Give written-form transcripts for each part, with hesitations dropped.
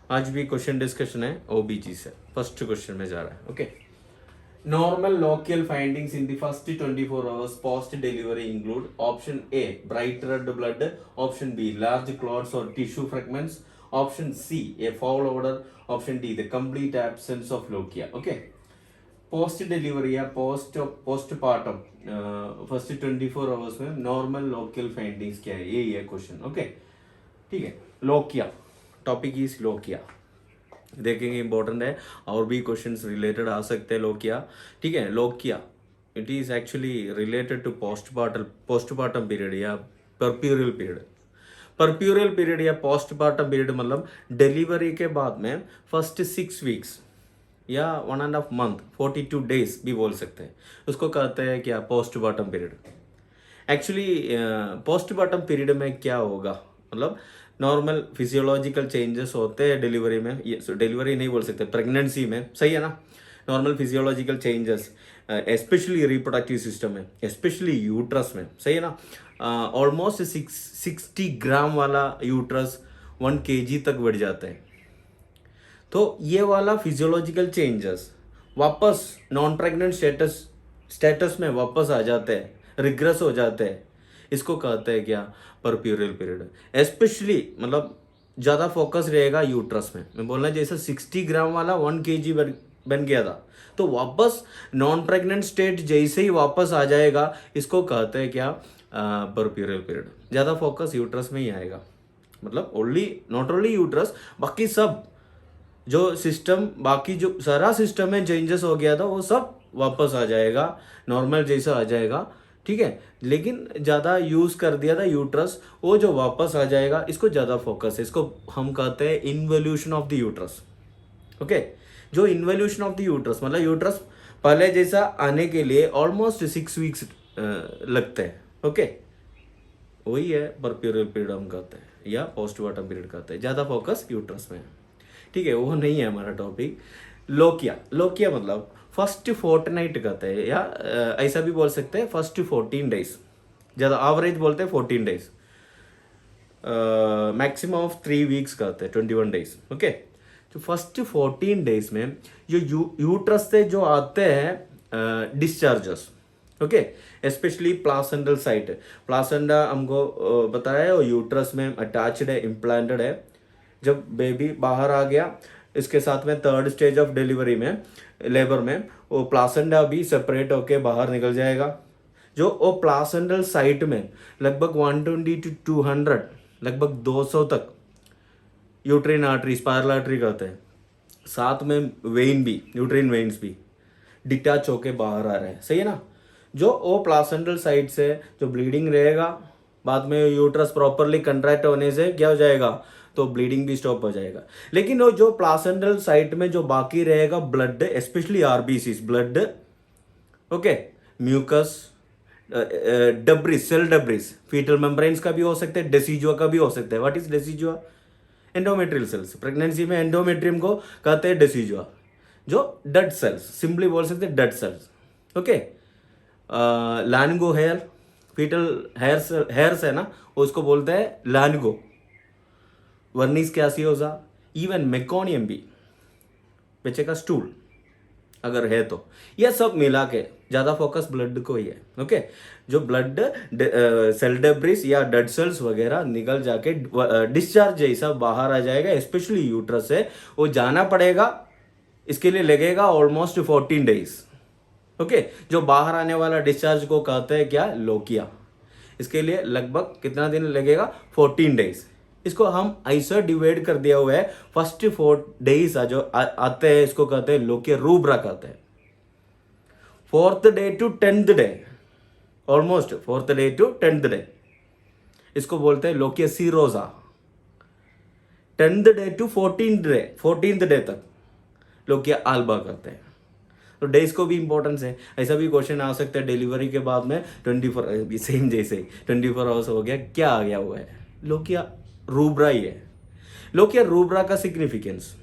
आज भी question discussion है ओबीजी से। फर्स्ट क्वेश्चन में जा रहा है। Okay, normal local findings in the first 24 hours post delivery include option A bright red blood, option B large clots or tissue fragments, option C a foul odor, option D the complete absence of lochia. Okay, post delivery या postpartum first 24 hours में normal local findings क्या है, यही है question. Okay, ठीक है। Lochia topic is lochia देखेंगे, important है। और भी क्वेश्चंस रिलेटेड आ सकते हैं लोकिया। ठीक है, lochia it is actually related to postpartum period या परप्यूरल पीरियड। परप्यूरल पीरियड या पोस्टपार्टम पीरियड मतलब डिलीवरी के बाद में फर्स्ट 6 वीक्स या 1.5 मंथ 42 डेज भी बोल सकते हैं, उसको कहते हैं क्या, postpartum period. Actually postpartum period में क्या होगा, मतलब नॉर्मल फिजियोलॉजिकल चेंजेस होते हैं डिलीवरी में, ये डिलीवरी नहीं बोल सकते, प्रेगनेंसी में, सही है ना। Normal physiological changes specially reproductive system में, स्पेशली यूट्रस में, सही है ना। ऑलमोस्ट 60 ग्राम वाला यूट्रस 1 kg तक बढ़ जाता है। तो ये वाला फिजियोलॉजिकल चेंजेस वापस नॉन प्रेग्नेंट स्टेटस में वापस आ जाते हैं, रिग्रेस हो जाते हैं, इसको कहते हैं क्या, परप्यूरल पीरियड। स्पेशली मतलब ज़्यादा फोकस रहेगा यूट्रस में। मैं बोलना जैसे 60 ग्राम वाला 1 kg बन गया था, तो वापस नॉन प्रेग्नेंट स्टेट जैसे ही वापस आ जाएगा, इसको कहते हैं क्या, परप्यूरल पीरियड। ज़्यादा फोकस यूट्रस में ही आएगा, मतलब नॉट ओनली यूट्रस, बाकी सब जो सिस्टम, बाकी जो सारा सिस्टम में चेंजेस हो गया था वो सब वापस आ जाएगा, नॉर्मल जैसा आ जाएगा। ठीक है, लेकिन ज़्यादा यूज़ कर दिया था यूट्रस, वो जो वापस आ जाएगा, इसको ज़्यादा फोकस है, इसको हम कहते हैं involution of the uterus. Okay, जो इन्वोल्यूशन ऑफ द यूट्रस मतलब यूट्रस पहले जैसा आने के लिए ऑलमोस्ट 6 वीक्स लगते हैं। ओके, वही है परप्यूरल पीरियड हम कहते हैं या पोस्टमार्टम पीरियड कहते हैं, ज़्यादा फोकस यूट्रस में है। ठीक है, वो नहीं है हमारा टॉपिक। लोकिया मतलब फर्स्ट फोर्टनाइट कहते हैं, या ऐसा भी बोल सकते हैं फर्स्ट 14 डेज, ज़्यादा एवरेज बोलते हैं 14 डेज, मैक्सिमम ऑफ 3 वीक्स कहते हैं 21 डेज। ओके, तो फर्स्ट 14 डेज में जो यूट्रस से जो आते हैं discharges, okay, specially placental site, placenta हमको बताया है वो यूट्रस में अटैच्ड है, इम्प्लांटेड है। जब बेबी बाहर आ गया, इसके साथ में 3rd स्टेज ऑफ डिलीवरी में, लेबर में, वो प्लासेंटा भी सेपरेट होके बाहर निकल जाएगा। जो वो प्लासेंटल साइट में लगभग 120 to 200, लगभग 200 तक यूट्रिन आर्टरी, स्पायरल आर्टरी कहते हैं, साथ में वेन भी, यूट्रिन वेन्स भी डिटैच होके बाहर आ रहे हैं, सही है ना। जो वो प्लासेंटल साइड से जो ब्लीडिंग रहेगा, बाद में यूट्रस प्रॉपरली कंट्रैक्ट होने से क्या हो जाएगा, तो ब्लीडिंग भी स्टॉप हो जाएगा। लेकिन वो जो प्लासेंटल साइट में जो बाकी रहेगा blood, specially RBCs blood, okay, mucus, debris, cell debris, fetal membranes का भी हो सकता है, डेसीजुआ का भी हो सकता है। What is decidua? Endometrial cells. Pregnancy में एंडोमेट्रियम को कहते हैं डेसीजुआ, जो डेड सेल्स, सिंपली बोल सकते हैं dead cells. Okay, lanugo hair, fetal hairs है ना, उसको बोलते हैं लैनगो, वर्निस कैसियोसा, इवन मेकोनियम भी, बच्चे का स्टूल अगर है तो, यह सब मिला के ज़्यादा फोकस ब्लड को ही है। ओके, जो ब्लड सेल डेब्रिस या डेड सेल्स वगैरह निकल जाके डिस्चार्ज जैसा बाहर आ जाएगा, स्पेशली यूट्रस से, वो जाना पड़ेगा, इसके लिए लगेगा ऑलमोस्ट 14 डेज। ओके, जो बाहर आने वाला डिस्चार्ज को कहते हैं क्या, लोकिया। इसके लिए लगभग कितना दिन लगेगा, 14 डेज। इसको हम ऐसा डिवाइड कर दिया हुआ है, फर्स्ट 4 डेज जो आते हैं इसको कहते हैं लोकिया रूब्रा कहते हैं। 4th day to 10th day, almost 4th day to 10th day, इसको बोलते हैं lochia serosa. 10th day to 14th day तक लोकिया आल्बा कहते हैं। तो डेज को भी इंपॉर्टेंस है। ऐसा भी क्वेश्चन आ सकता है डिलीवरी के बाद में 24, सेम जैसे 24 आवर्स हो गया, क्या आ गया हुआ है, लोकिया रूब्रा ही है। लोकिया रूब्रा का सिग्निफिकेंस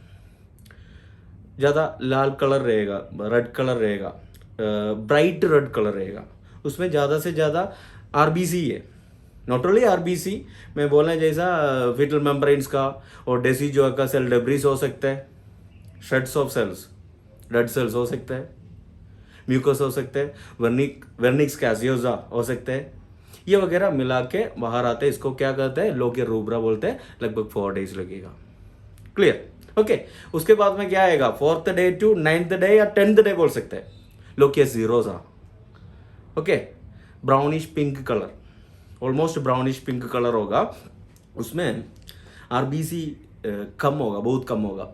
ज़्यादा लाल कलर रहेगा, रेड कलर रहेगा, ब्राइट रेड कलर रहेगा, उसमें ज़्यादा से ज़्यादा आरबीसी है, नॉट ओनली आरबीसी, मैं बोलना जैसा फिटल मेम्ब्रेन्स का और डेसीजुआ का सेल डेब्रिस हो सकता है, shades of cells, dead cells हो सकता है, म्यूकस हो सकते हैं, वर्निक्स कैसियोजा हो सकते हैं, ये वगैरह मिला के बाहर आते हैं। इसको क्या कहते हैं, लोकिया रूब्रा बोलते हैं। लगभग 4 डेज लगेगा। Clear, okay. उसके बाद में क्या आएगा, 4th day to 9th day या 10th डे बोल सकते हैं, lochia serosa. Okay, brownish pink colour, almost brownish pink colour होगा। उसमें आरबीसी कम होगा, बहुत कम होगा।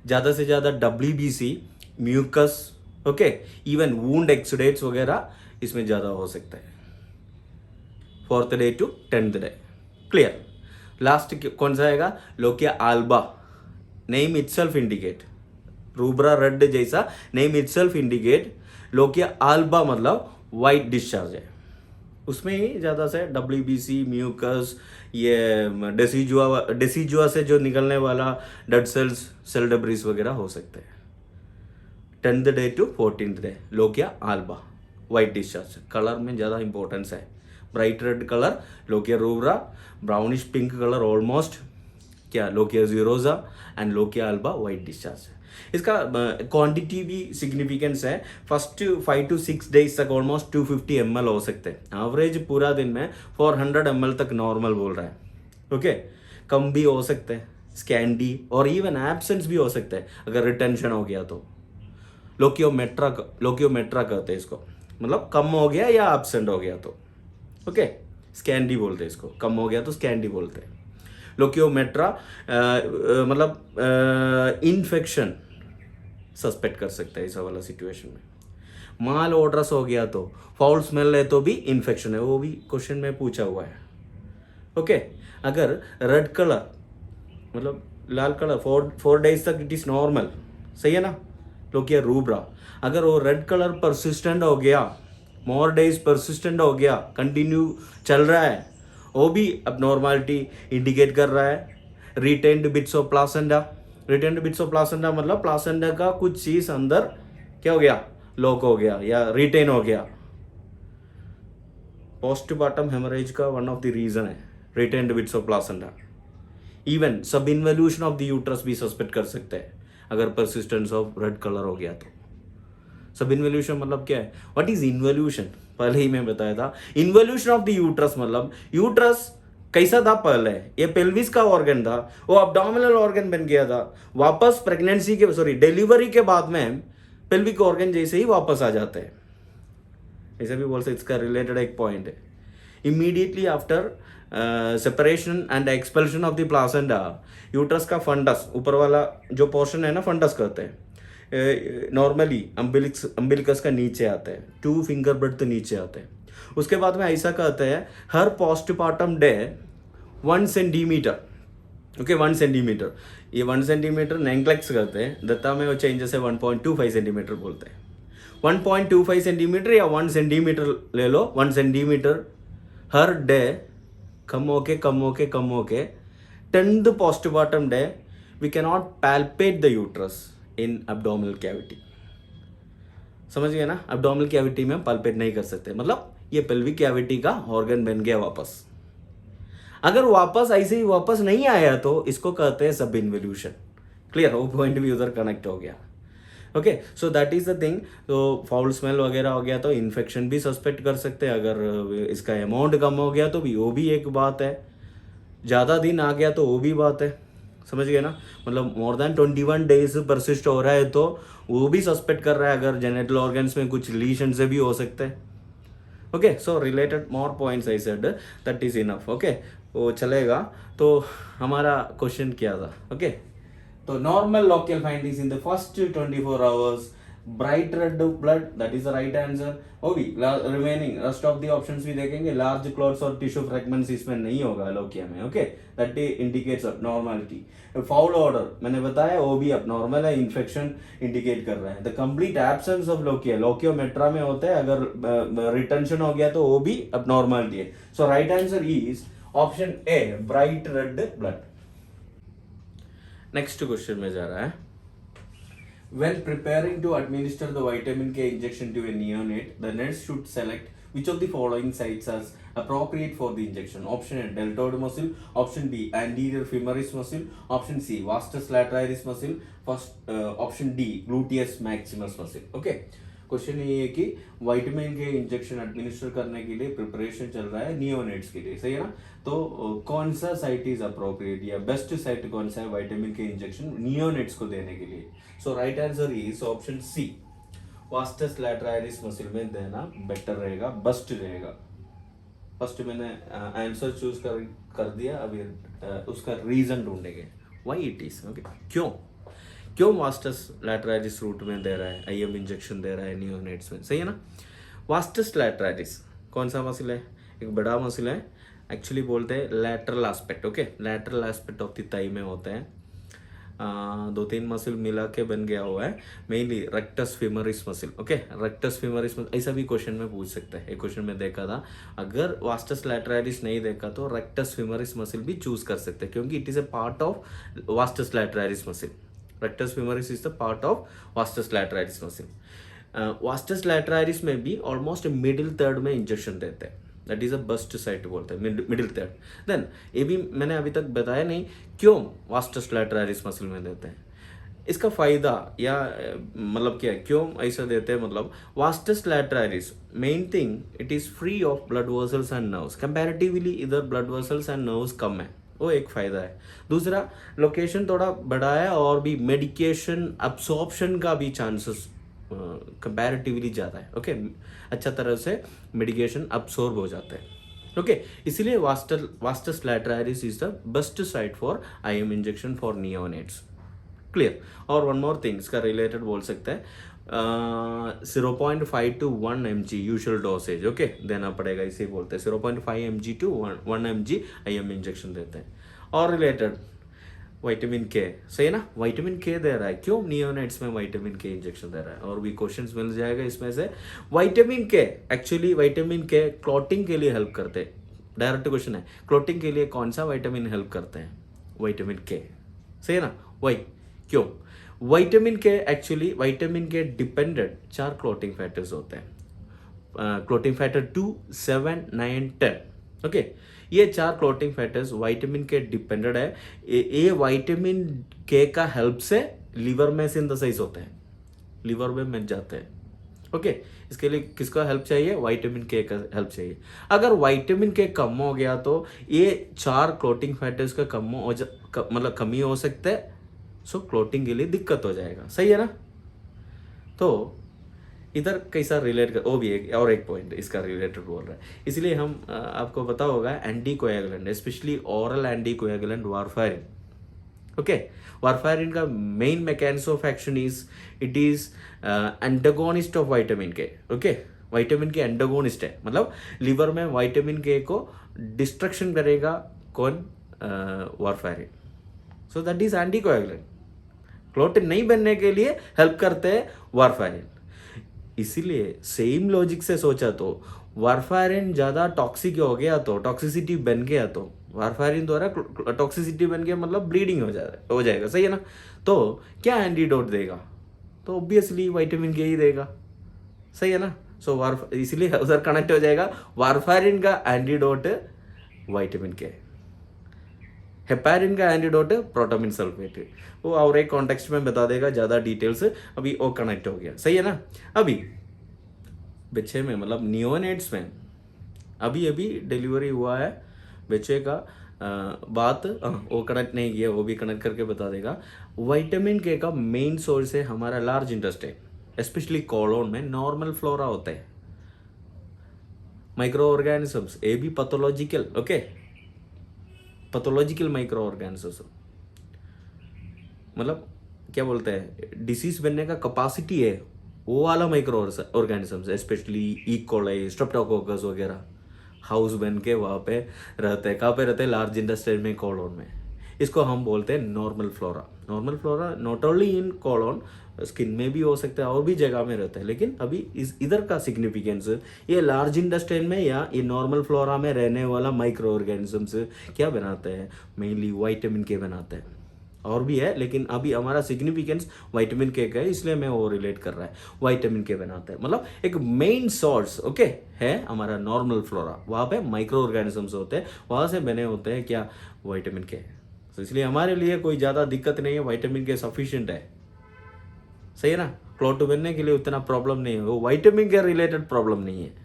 ज़्यादा से ज़्यादा WBC, mucus, okay, even wound exudates वगैरह इसमें ज़्यादा हो सकता है 4th day to 10th day. Clear. Last कौन सा आएगा, lochia alba. Name itself indicate, rubra red जैसा name itself indicate. Lochia alba मतलब वाइट डिस्चार्ज है, उसमें ही ज़्यादा से डब्ल्यूबीसी, म्यूकस, ये डेसीजुआ से जो निकलने वाला डेड सेल्स, सेल डेब्रिस वगैरह हो सकते हैं। 10th day to 14th day lochia alba, white discharge. Colour में ज़्यादा इंपॉर्टेंस है, bright red colour lochia rubra, brownish pink colour almost क्या lochia serosa, and lochia alba white discharge. इसका quantity भी सिग्निफिकेंस है। फर्स्ट 5 to 6 डेज तक ऑलमोस्ट 250 ml हो सकते हैं। एवरेज पूरा दिन में 400 ml तक नॉर्मल बोल रहा है। ओके, कम भी हो सकते हैं, स्कैंडी और इवन एब्सेंस भी हो सकते हैं अगर रिटेंशन हो गया तो। लोकियोमेट्रा कहते हैं इसको, मतलब कम हो गया या एब्सेंट हो गया तो। ओके, स्कैंडी बोलते हैं इसको, कम हो गया तो स्कैंडी बोलते हैं। लोकियोमेट्रा मतलब इन्फेक्शन सस्पेक्ट कर सकते हैं इस वाला सिचुएशन में। माल ऑर्डर्स हो गया तो, फाउल स्मेल है तो भी इन्फेक्शन है, वो भी क्वेश्चन में पूछा हुआ है। ओके, अगर रेड कलर मतलब लाल कलर 4 डेज तक इट इज नॉर्मल, सही है ना, लोकिया रूब्रा। अगर वो रेड कलर परसिस्टेंट हो गया, मोर डेज परसिस्टेंट हो गया, कंटिन्यू चल रहा है, वो भी अब नॉर्मलिटी इंडिकेट कर रहा है। Retained bits of placenta, retained bits of placenta मतलब प्लासेंटा का कुछ चीज अंदर क्या हो गया, लॉक हो गया या रिटेन हो गया। पोस्टपार्टम हेमरेज का वन ऑफ द रीजन है retained bits of placenta. Even सब इन्वोल्यूशन ऑफ द यूट्रस भी सस्पेक्ट कर सकते हैं अगर परसिस्टेंस ऑफ रेड कलर हो गया तो। सब इन्वोल्यूशन मतलब क्या है, व्हाट इज इन्वोल्यूशन, पहले ही मैं बताया था। इन्वोल्यूशन ऑफ द यूट्रस मतलब यूट्रस कैसा था पहले, ये पेल्विस का ऑर्गन था, वो अब्डोमिनल ऑर्गन बन गया था, वापस प्रेगनेंसी के डिलीवरी के बाद में पेल्विक ऑर्गन जैसे ही वापस आ जाते हैं, ऐसा भी बोल सकते। इसका रिलेटेड एक पॉइंट है, immediately after separation and expulsion of the placenta, uterus का फंडस ऊपर वाला जो पोर्शन है ना, फंडस कहते हैं, नॉर्मली अम्बिलिकस का नीचे आते हैं, 2 फिंगर ब्रेड्थ नीचे आते हैं। उसके बाद में ऐसा कहते हैं हर postpartum day 1 centimetre, okay 1 centimetre, ये 1 सेंटीमीटर नेंक्लेक्स कहते हैं, दत्ता में वो चेंजेस है 1.25 सेंटीमीटर बोलते हैं। 1.25 सेंटीमीटर या 1 सेंटीमीटर ले लो, 1 सेंटीमीटर हर डे कम होके 10th postpartum day we cannot palpate the uterus in abdominal cavity. समझ गए ना, abdominal कैविटी में पल्पेट नहीं कर सकते, मतलब ये पेल्विक कैविटी का ऑर्गन बन गया वापस। अगर वापस ऐसे ही वापस नहीं आया तो इसको कहते हैं सब इन्वोल्यूशन। क्लियर, वो पॉइंट भी उधर कनेक्ट हो गया। Okay, so that is the thing. तो फाउल स्मेल वगैरह हो गया तो इन्फेक्शन भी सस्पेक्ट कर सकते हैं। अगर इसका अमाउंट कम हो गया तो भी वो भी एक बात है, ज़्यादा दिन आ गया तो वो भी बात है। समझ गए ना, मतलब मोर देन 21 डेज परसिस्ट हो रहा है तो वो भी सस्पेक्ट कर रहा है, अगर जेनेटल ऑर्गन्स में कुछ लीशन से भी हो सकते हैं। Okay, so related more points I said that is enough. Okay, वो चलेगा। तो हमारा क्वेश्चन क्या था, ओके तो normal local findings in the first 24 hours, bright red blood, that is the right answer. वो भी remaining rest of the options भी देखेंगे, लार्ज क्लॉट्स और टिश्यू फ्रैगमेंट्स इसमें नहीं होगा लोकिया में। Okay, that indicates normality. Foul order मैंने बताया वो भी अब नॉर्मल है, इन्फेक्शन इंडिकेट कर रहा है। The complete absence of lochia, lochiometra में होता है, अगर रिटेंशन हो गया तो वो भी अब नॉर्मलिटी है। So right answer is option A, bright red blood. Next question में जा रहा है, when preparing to administer the vitamin K injection to a neonate, the nurse should select Which of the following sites are appropriate for the injection? Option A, deltoid muscle. Option B, anterior femoris muscle. Option C, vastus lateralis muscle. Option D, gluteus maximus muscle. Okay. Question ये है कि vitamin के injection administer करने के लिए preparation चल रहा है नियोनेट्स के लिए, सही है ना? तो कौन सा साइट इज अप्रोप्रिएट या बेस्ट साइट कौन सा है विटामिन के इंजेक्शन नियोनेट्स को देने के लिए? So right answer is option C, vastus lateralis muscle में देना बेटर रहेगा, बेस्ट रहेगा। फर्स्ट मैंने आंसर चूज कर दिया, अभी उसका रीजन ढूंढेंगे व्हाई इट इज। ओके, क्यों वास्टस लैटराइलिस रूट में दे रहा है, आईएम इंजेक्शन दे रहा है नियोनेट्स में, सही है ना? वास्टस लैटराइलिस कौन सा मसल है? एक बड़ा मसल है, एक्चुअली बोलते हैं lateral aspect. Okay, lateral aspect of the thigh में होते हैं, 2-3 मसल मिला के बन गया हुआ है, mainly rectus femoris muscle. Okay, rectus femoris muscle ऐसा भी क्वेश्चन में पूछ सकता है, एक क्वेश्चन में देखा था, अगर वास्टस लैटराइलिस नहीं देखा तो रेक्टस फीमरिस मसल भी चूज कर सकते हैं, क्योंकि it is a part of vastus lateralis muscle. Rectus femoris is the part of vastus lateralis muscle. Vastus lateralis में भी ऑलमोस्ट मिडिल थर्ड में इंजेक्शन देते हैं, that is a best site बोलते हैं, मिडिल थर्ड। देन ये भी मैंने अभी तक बताया नहीं क्यों वास्टस लैटराइलिस मसल में देते हैं, इसका फायदा या मतलब क्या, क्यों ऐसा देते हैं, मतलब vastus lateralis main thing it is free of blood vessels and nerves, comparatively इधर ब्लड वेसल्स एंड नर्व्स कम है, वो एक फायदा है। दूसरा, लोकेशन थोड़ा बड़ा है और भी मेडिकेशन अब्सॉर्प्शन का भी चांसेस कंपैरेटिवली ज़्यादा है। ओके, अच्छा तरह से मेडिकेशन अब्सॉर्ब हो जाता है। ओके, इसीलिए vastus lateralis is the best site for IM injection for neonates. Clear? और वन मोर थिंग इसका रिलेटेड बोल सकते हैं, 0.5 to 1 mg usual dosage okay देना पड़ेगा, इसे बोलते हैं 0.5 mg to 1 mg IM injection देते हैं। और रिलेटेड विटामिन के, सही है ना? विटामिन के दे रहा है, क्यों नियोनेट्स में विटामिन के इंजेक्शन दे रहा है, और भी क्वेश्चंस मिल जाएगा इसमें से। विटामिन के, एक्चुअली विटामिन के क्लॉटिंग के लिए हेल्प करते हैं, डायरेक्ट क्वेश्चन है, क्लॉटिंग के लिए कौन सा विटामिन हेल्प करते हैं? विटामिन के, सही है ना? वाई, क्यों? विटामिन के, एक्चुअली विटामिन के डिपेंडेंट 4 क्लॉटिंग फैक्टर्स होते हैं, क्लॉटिंग फैक्टर 2, 7, 9, 10। ओके, ये 4 क्लॉटिंग फैक्टर्स विटामिन के डिपेंडेंट है, ये विटामिन के का हेल्प से लीवर में सिंथेसाइज होते हैं, लीवर में मिल जाते हैं। ओके, इसके लिए किसका हेल्प चाहिए? विटामिन के का हेल्प चाहिए। अगर विटामिन के कम हो गया तो ये 4 क्लॉटिंग फैक्टर्स का मतलब कमी हो सकता है, सो क्लॉटिंग के लिए दिक्कत हो जाएगा, सही है ना? तो इधर कैसा रिलेट कर, वो भी एक पॉइंट इसका रिलेटेड बोल रहा है, इसलिए हम आपको पता होगा anticoagulant, specially oral anticoagulant warfarin. Okay, warfarin का main mechanism of action it is antagonist of vitamin K. Okay, vitamin K antagonist है, मतलब लिवर में विटामिन के को डिस्ट्रक्शन करेगा कौन? Warfarin. So that is anticoagulant, clotting नहीं बनने के लिए हेल्प करते हैं वारफारिन। इसीलिए सेम लॉजिक से सोचा तो वारफारिन ज़्यादा टॉक्सिक हो गया तो, टॉक्सिसिटी बन गया तो, वारफारिन द्वारा टॉक्सिसिटी बन गया मतलब ब्लीडिंग हो जाएगा, सही है ना? तो क्या एंटीडोट देगा? तो ऑब्वियसली विटामिन के ही देगा, सही है ना? सो इसलिए उधर कनेक्ट हो जाएगा, वारफारिन का एंटीडोट विटामिन के, हेपारिन का एंटीडोट प्रोटामिन सल्फेट, वो और एक कॉन्टेक्स्ट में बता देगा ज़्यादा डिटेल्स, अभी वो कनेक्ट हो गया, सही है ना? अभी बच्चे में मतलब नियोनेट्स में अभी डिलीवरी हुआ है बच्चे का, बात वो कनेक्ट नहीं किया, वो भी कनेक्ट करके बता देगा। विटामिन के का मेन सोर्स है हमारा लार्ज इंटेस्टाइन, स्पेशली कोलोन में नॉर्मल फ्लोरा होता है, माइक्रो ऑर्गेनिजम्स, ये भी pathological, okay, pathological micro organisms, मतलब क्या बोलते हैं, डिसीज बनने का कैपेसिटी है वो वाला micro organisms, specially E coli, Streptococcus वगैरह हाउस बन के वहाँ पे रहते हैं, कहाँ पे रहते हैं? लार्ज इंटेस्टाइन में, कोलोन में। इसको हम बोलते हैं normal flora. Normal flora not only in colon, skin में भी हो सकता है और भी जगह में रहता है, लेकिन अभी इधर का सिग्निफिकेंस ये लार्ज इंटेस्टाइन में या ये नॉर्मल फ्लोरा में रहने वाला माइक्रो ऑर्गेनिजम्स क्या बनाते हैं? मेनली विटामिन के बनाते हैं। और भी है, लेकिन अभी हमारा सिग्निफिकेंस विटामिन के का है, इसलिए मैं वो रिलेट कर रहा है। विटामिन के बनाते हैं, मतलब एक मेन सोर्स ओके है हमारा नॉर्मल फ्लोरा, वहाँ पे माइक्रो ऑर्गेनिजम्स होते हैं, वहाँ से बने होते हैं क्या, विटामिन के। तो इसलिए हमारे लिए कोई ज़्यादा दिक्कत नहीं है, विटामिन के सफिशिएंट है, सही है ना। क्लोट बनने के लिए उतना प्रॉब्लम नहीं है, वो विटामिन के रिलेटेड प्रॉब्लम नहीं है।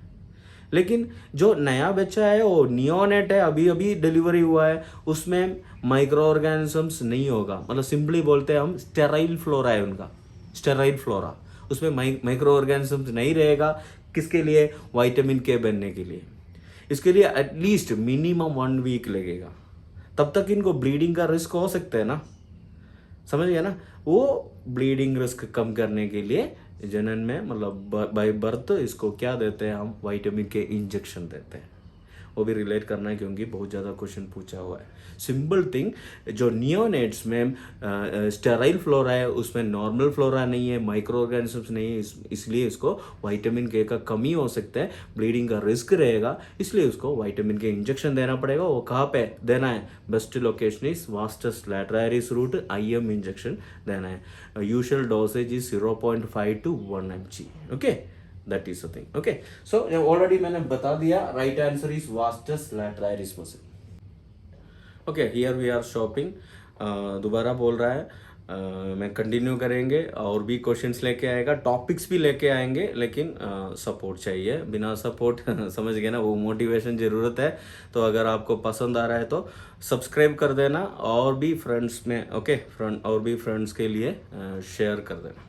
लेकिन जो नया बच्चा है वो नियोनेट है, अभी अभी डिलीवरी हुआ है, उसमें माइक्रो ऑर्गेनिजम्स नहीं होगा, मतलब सिंपली बोलते हैं हम स्टेराइल फ्लोरा है उनका, स्टेराइल फ्लोरा, उसमें माइक्रो ऑर्गेनिजम्स नहीं रहेगा। किसके लिए, विटामिन के बनने के लिए। इसके लिए एटलीस्ट मिनिमम 1 वीक लगेगा, तब तक इनको ब्लीडिंग का रिस्क हो सकता है ना, समझ गया ना। वो ब्लीडिंग रिस्क कम करने के लिए जनन में, मतलब बाय बर्थ इसको क्या देते हैं हम, विटामिन के इंजेक्शन देते हैं। वो भी रिलेट करना है क्योंकि बहुत ज़्यादा क्वेश्चन पूछा हुआ है। सिंपल थिंग, जो नियोनेट्स में स्टेराइल फ्लोरा है उसमें नॉर्मल फ्लोरा नहीं है, माइक्रो ऑर्गेनिजम्स नहीं है, इसलिए इसको विटामिन के का कमी हो सकता है, ब्लीडिंग का रिस्क रहेगा, इसलिए उसको विटामिन के इंजेक्शन देना पड़ेगा। वो कहाँ पे देना है, best location is vastus lateralis route, IM injection देना है। Usual dosage is 0.5 to 1 mg, okay, that is the thing, okay. So already मैंने बता दिया, right answer is vastus lateralis muscle. Okay, here we are shopping, दोबारा बोल रहा है, मैं कंटिन्यू करेंगे, और भी क्वेश्चंस लेके आएगा, टॉपिक्स भी लेके आएंगे, लेकिन सपोर्ट चाहिए, बिना सपोर्ट समझ गए ना, वो मोटिवेशन ज़रूरत है। तो अगर आपको पसंद आ रहा है तो सब्सक्राइब कर देना, और भी फ्रेंड्स में, ओके, और भी फ्रेंड्स के लिए शेयर कर देना।